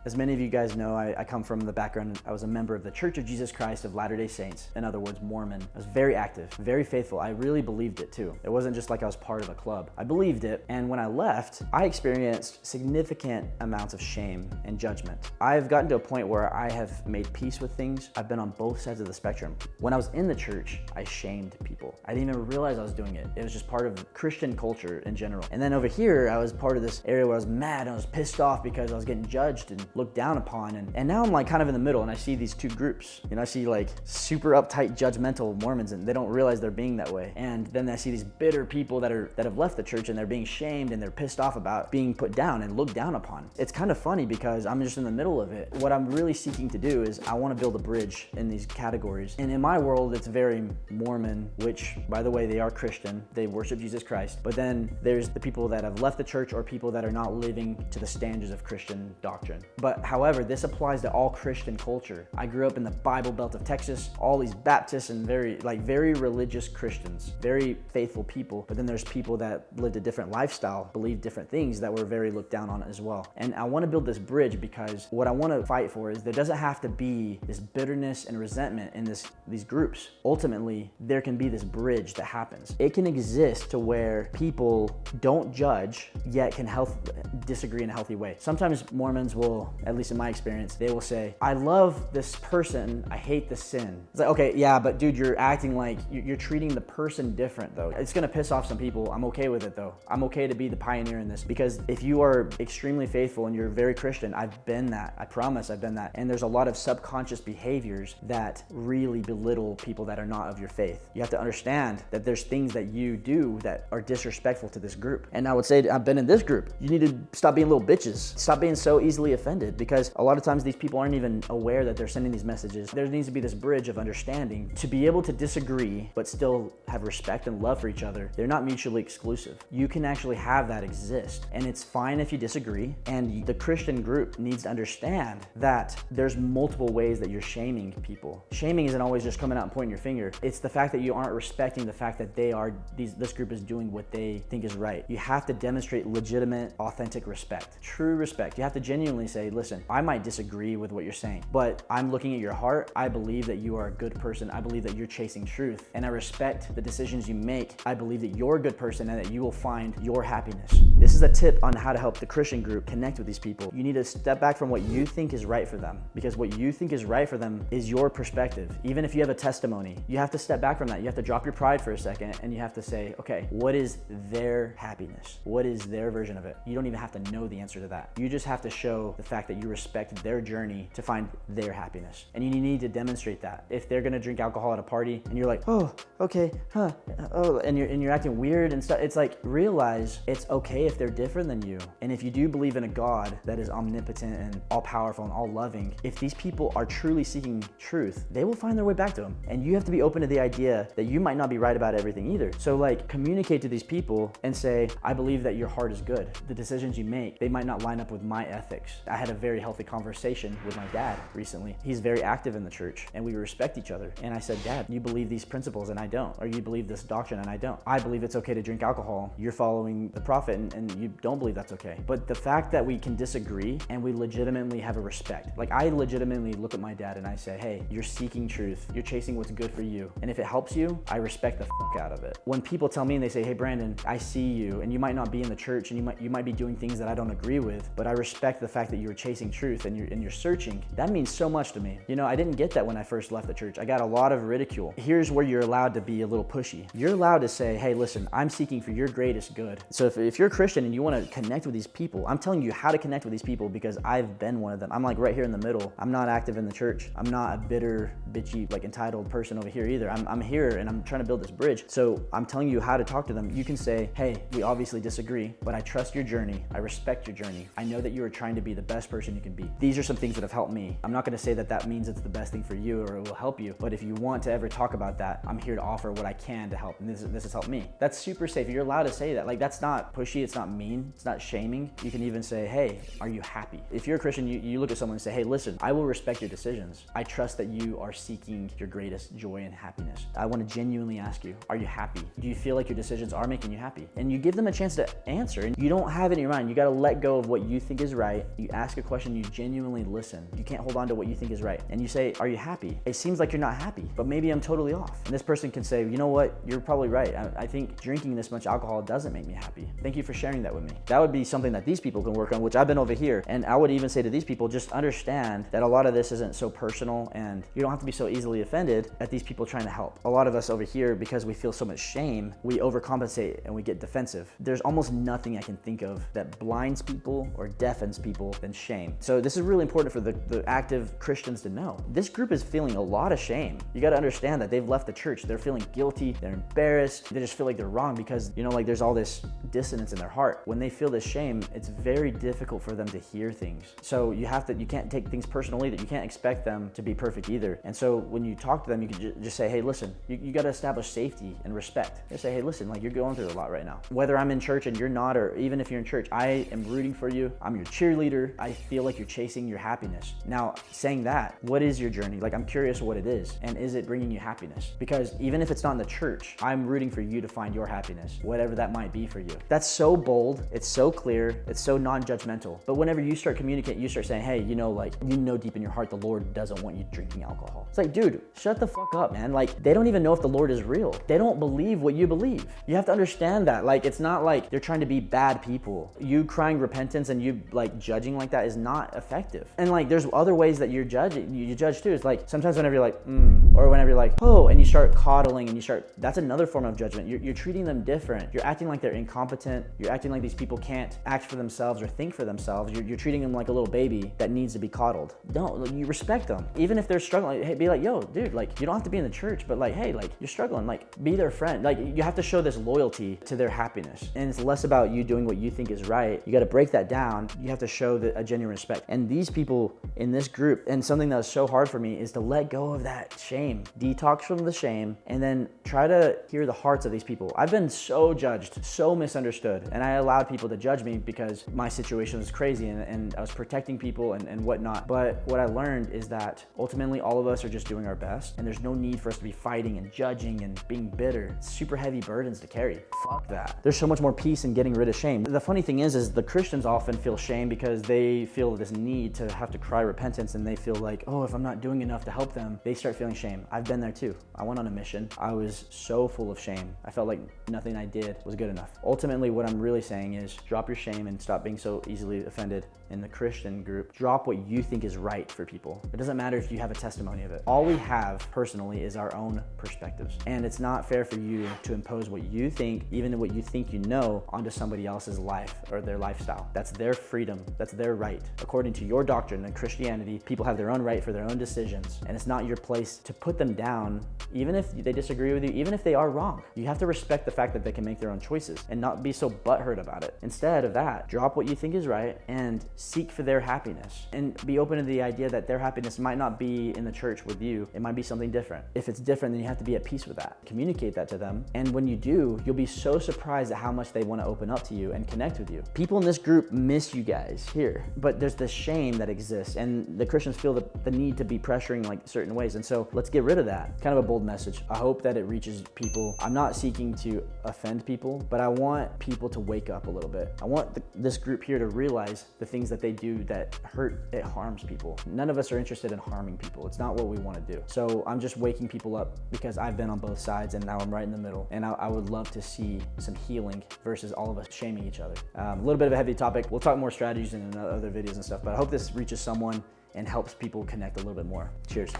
As many of you guys know, I come from the background, I was a member of the Church of Jesus Christ of Latter-day Saints, in other words, Mormon. I was very active, very faithful. I really believed it too. It wasn't just like I was part of a club. I believed it, and when I left, I experienced significant amounts of shame and judgment. I've gotten to a point where I have made peace with things. I've been on both sides of the spectrum. When I was in the church, I shamed people. I didn't even realize I was doing it. It was just part of Christian culture in general. And then over here, I was part of this area where I was mad and I was pissed off because I was getting judged and looked down upon. And now I'm like kind of in the middle, and I see these two groups. You know, I see like super uptight, judgmental Mormons, and they don't realize they're being that way. And then I see these bitter people that have left the church, and they're being shamed and they're pissed off about being put down and looked down upon. It's kind of funny because I'm just in the middle of it. What I'm really seeking to do is I want to build a bridge in these categories. And in my world, it's very Mormon, which, by the way, they are Christian. They worship Jesus Christ. But then there's the people that have left the church or people that are not living to the standards of Christian doctrine. But however, this applies to all Christian culture. I grew up in the Bible Belt of Texas, all these Baptists and very religious Christians, very faithful people. But then there's people that lived a different lifestyle, believed different things that were very looked down on as well. And I want to build this bridge because what I want to fight for is there doesn't have to be this bitterness and resentment in these groups. Ultimately, there can be this bridge that happens. It can exist to where people don't judge, yet can disagree in a healthy way. Sometimes Mormons will, at least in my experience, they will say, I love this person, I hate the sin. It's like, okay, yeah, but dude, you're acting like you're treating the person different though. It's gonna piss off some people. I'm okay with it though. I'm okay to be the pioneer in this, because if you are extremely faithful and you're very Christian, I've been that. I promise I've been that. And there's a lot of subconscious behaviors that really belittle people that are not of your faith. You have to understand that there's things that you do that are disrespectful to this group. And I would say, I've been in this group. You need to stop being little bitches. Stop being so easily offended, because a lot of times these people aren't even aware that they're sending these messages. There needs to be this bridge of understanding to be able to disagree, but still have respect and love for each other. They're not mutually exclusive. You can actually have that exist. And it's fine if you disagree. And the Christian group needs to understand that there's multiple ways that you're shaming people. Shaming isn't always just coming out and pointing your finger. It's the fact that you aren't respecting the fact that this group is doing what they think is right. You have to demonstrate legitimate, authentic respect, true respect. You have to genuinely say, listen, I might disagree with what you're saying, but I'm looking at your heart. I believe that you are a good person. I believe that you're chasing truth, and I respect the decisions you make. I believe that you're a good person and that you will find your happiness. This is a tip on how to help the Christian group connect with these people. You need to step back from what you think is right for them, because what you think is right for them is your perspective. Even if you have a testimony, you have to step back from that. You have to drop your pride for a second, and you have to say, okay, what is their happiness? What is their version of it? You don't even have to know the answer to that. You just have to show the fact that you respect their journey to find their happiness. And you need to demonstrate that. If they're gonna drink alcohol at a party and you're like, oh, okay, oh, and you're acting weird and stuff, it's like, realize it's okay if they're different than you. And if you do believe in a God that is omnipotent and all powerful and all loving, if these people are truly seeking truth, they will find their way back to him. And you have to be open to the idea that you might not be right about everything either. So like, communicate to these people and say, I believe that your heart is good. The decisions you make, they might not line up with my ethics. I had a very healthy conversation with my dad recently. He's very active in the church and we respect each other. And I said, Dad, you believe these principles and I don't, or you believe this doctrine and I don't. I believe it's okay to drink alcohol. You're following the prophet and you don't believe that's okay. But the fact that we can disagree and we legitimately have a respect. Like, I legitimately look at my dad and I say, hey, you're seeking truth. You're chasing what's good for you. And if it helps you, I respect the fuck out of it. When people tell me and they say, hey, Brandon, I see you, and you might not be in the church and you might be doing things that I don't agree with, but I respect the fact that you're chasing truth and you're searching. That means so much to me. You know, I didn't get that when I first left the church. I got a lot of ridicule. Here's where you're allowed to be a little pushy. You're allowed to say, hey, listen, I'm seeking for your greatest good. So if you're a Christian and you want to connect with these people, I'm telling you how to connect with these people because I've been one of them. I'm like right here in the middle. I'm not active in the church. I'm not a bitter, bitchy, like entitled person over here either. I'm here and I'm trying to build this bridge. So I'm telling you how to talk to them. You can say, hey, we obviously disagree, but I trust your journey. I respect your journey. I know that you are trying to be the best person you can be. These are some things that have helped me. I'm not going to say that that means it's the best thing for you or it will help you, but if you want to ever talk about that, I'm here to offer what I can to help. And this has helped me. That's super safe. You're allowed to say that. Like, that's not pushy. It's not mean. It's not shaming. You can even say, hey, are you happy? If you're a Christian, you look at someone and say, hey, listen, I will respect your decisions. I trust that you are seeking your greatest joy and happiness. I want to genuinely ask you, are you happy? Do you feel like your decisions are making you happy? And you give them a chance to answer, and you don't have it in your mind. You got to let go of what you think is right. You ask ask a question, you genuinely listen. You can't hold on to what you think is right. And you say, are you happy? It seems like you're not happy, but maybe I'm totally off. And this person can say, you know what? You're probably right. I think drinking this much alcohol doesn't make me happy. Thank you for sharing that with me. That would be something that these people can work on, which I've been over here. And I would even say to these people, just understand that a lot of this isn't so personal and you don't have to be so easily offended at these people trying to help. A lot of us over here, because we feel so much shame, we overcompensate and we get defensive. There's almost nothing I can think of that blinds people or deafens people than shame. So this is really important for the active Christians to know. This group is feeling a lot of shame. You got to understand that they've left the church. They're feeling guilty. They're embarrassed. They just feel like they're wrong because, like there's all this dissonance in their heart. When they feel this shame, it's very difficult for them to hear things. So you can't take things personally, that you can't expect them to be perfect either. And so when you talk to them, you can just say, hey, listen, you got to establish safety and respect. Just say, hey, listen, like you're going through a lot right now. Whether I'm in church and you're not, or even if you're in church, I am rooting for you. I'm your cheerleader. I feel like you're chasing your happiness. Now, saying that, what is your journey? Like, I'm curious what it is. And is it bringing you happiness? Because even if it's not in the church, I'm rooting for you to find your happiness, whatever that might be for you. That's so bold. It's so clear. It's so non-judgmental. But whenever you start communicating, you start saying, hey, deep in your heart, the Lord doesn't want you drinking alcohol. It's like, dude, shut the fuck up, man. Like, they don't even know if the Lord is real. They don't believe what you believe. You have to understand that. Like, it's not like they're trying to be bad people. You crying repentance and you like judging like that is not effective. And like, there's other ways that you judge too. It's like, sometimes whenever you're like, or whenever you're like, oh, and you start coddling and that's another form of judgment. You're treating them different. You're acting like they're incompetent. You're acting like these people can't act for themselves or think for themselves. You're treating them like a little baby that needs to be coddled. Don't, you respect them. Even if they're struggling, hey, be like, yo, dude, like, you don't have to be in the church, but like, hey, like, you're struggling, like, be their friend. Like, you have to show this loyalty to their happiness. And it's less about you doing what you think is right. You got to break that down. You have to show a genuine respect. And these people in this group, and something that was so hard for me is to let go of that shame, detox from the shame, and then try to hear the hearts of these people. I've been so judged, so misunderstood, and I allowed people to judge me because my situation was crazy and I was protecting people and whatnot. But what I learned is that ultimately all of us are just doing our best, and there's no need for us to be fighting and judging and being bitter. It's super heavy burdens to carry. Fuck that. There's so much more peace in getting rid of shame. The funny thing is the Christians often feel shame because they feel this need to have to cry repentance, and they feel like, oh, if I'm not doing enough to help them, they start feeling shame. I've been there too. I went on a mission. I was so full of shame. I felt like nothing I did was good enough. Ultimately, what I'm really saying is drop your shame and stop being so easily offended. In the Christian group, drop what you think is right for people. It doesn't matter if you have a testimony of it. All we have personally is our own perspectives. And it's not fair for you to impose what you think, even what you think you know, onto somebody else's life or their lifestyle. That's their freedom. That's their right. According to your doctrine in Christianity, people have their own right for their own decisions. And it's not your place to put them down, even if they disagree with you, even if they are wrong. You have to respect the fact that they can make their own choices and not be so butthurt about it. Instead of that, drop what you think is right and seek for their happiness, and be open to the idea that their happiness might not be in the church with you. It might be something different. If it's different, then you have to be at peace with that. Communicate that to them. And when you do, you'll be so surprised at how much they want to open up to you and connect with you. People in this group miss you guys here, but there's this shame that exists, and the Christians feel the need to be pressuring like certain ways. And so let's get rid of that. Kind of a bold message. I hope that it reaches people. I'm not seeking to offend people, but I want people to wake up a little bit. I want this group here to realize the things that they do that hurt, it harms people. None of us are interested in harming people. It's not what we want to do. So I'm just waking people up because I've been on both sides and now I'm right in the middle. And I would love to see some healing versus all of us shaming each other. A little bit of a heavy topic. We'll talk more strategies in other videos and stuff, but I hope this reaches someone and helps people connect a little bit more. Cheers.